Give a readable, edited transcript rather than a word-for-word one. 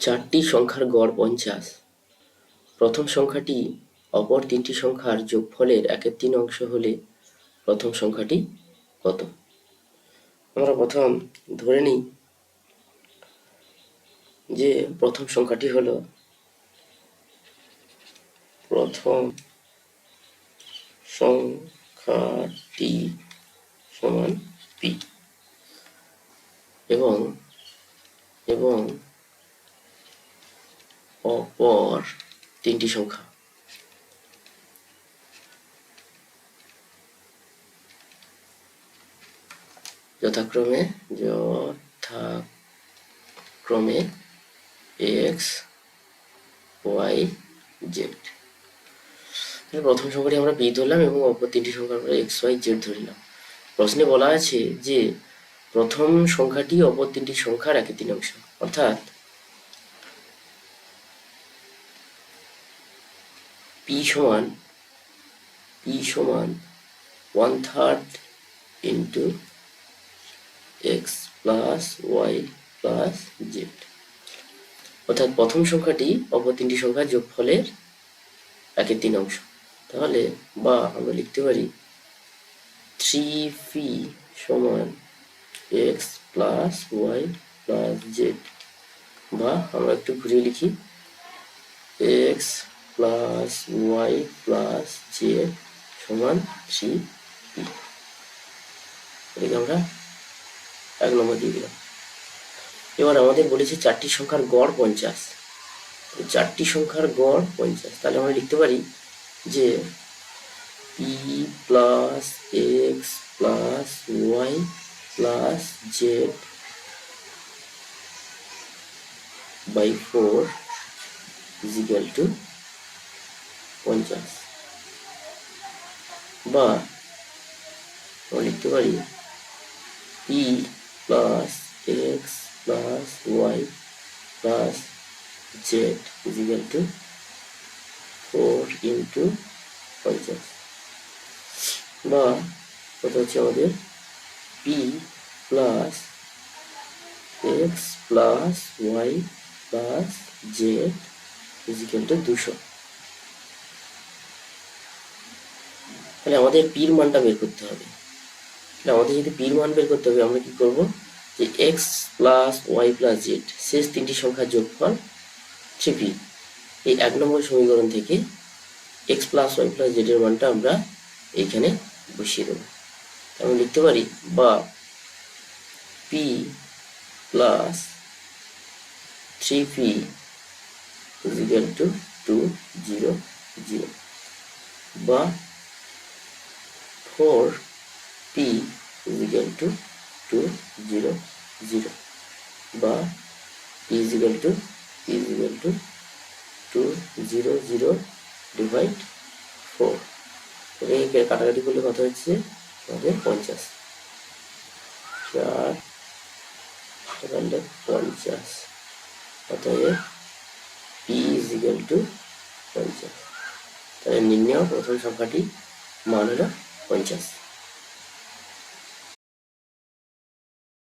চারটি সংখ্যার গড় 50। প্রথম সংখ্যাটি অপর তিনটি সংখ্যার যোগফলের 1/3 হলে প্রথম সংখ্যাটি কত? আমরা প্রথম ধরে নিই যে প্রথম সংখ্যাটি হলো সমান পি এবং অপর তিনটি সংখ্যা যথাক্রমে x, y, z। প্রথম সংখ্যাটি আমরা পি ধরলাম এবং অপর তিনটি সংখ্যার পরে x, y, z ধরলাম। প্রশ্নে বলা আছে যে প্রথম সংখ্যাটি অপর তিনটি সংখ্যার 1/3, অর্থাৎ p সমান 1/3 into x plus y plus z, অর্থাৎ প্রথম সংখ্যাটি অপর তিনটি সংখ্যার যোগফলের 1/3। তাহলে বা আমরা লিখতে পারি 3p সমান x plus y plus z, বা আমরা একটু ঘুরিয়ে লিখি x plus y plus z সমান 3p। এটাকে আমরা 1 নম্বর দিয়ে দিলাম। এবার আমাদের বলেছে চারটি সংখ্যার গড় 50। চারটি সংখ্যার গড় 50, তাহলে আমরা লিখতে পারি যে p plus x plus y plus z by 4 is equal to 50, বা আমরা লিখতে পারি p plus x plus y plus z is equal to 4 into 50, বা কত হচ্ছে আমাদের p plus x plus y plus z is equal to 200। তাহলে আমাদের পির মানটা বের করতে হবে। তাহলে আমাদের যদি পির মান বের করতে হবে, আমরা কি করব যে x plus y plus z শেষ তিনটি সংখ্যার যোগফল 3p, এই 1 নম্বর সমীকরণ থেকে x plus y plus z এর মানটা আমরা এইখানে বসিয়ে দেব। আমরা লিখতে পারি বা p plus 3p is equal to 200, বা 4p is equal to 200, বা p is equal to 200 divide 4। এটাকে কাটাকাটি করলে কত হচ্ছে আমাদের 50, 4 50, অতএব p is equal to 50। তাহলে নির্ণয় প্রথম সংখ্যাটি মান হলো 50।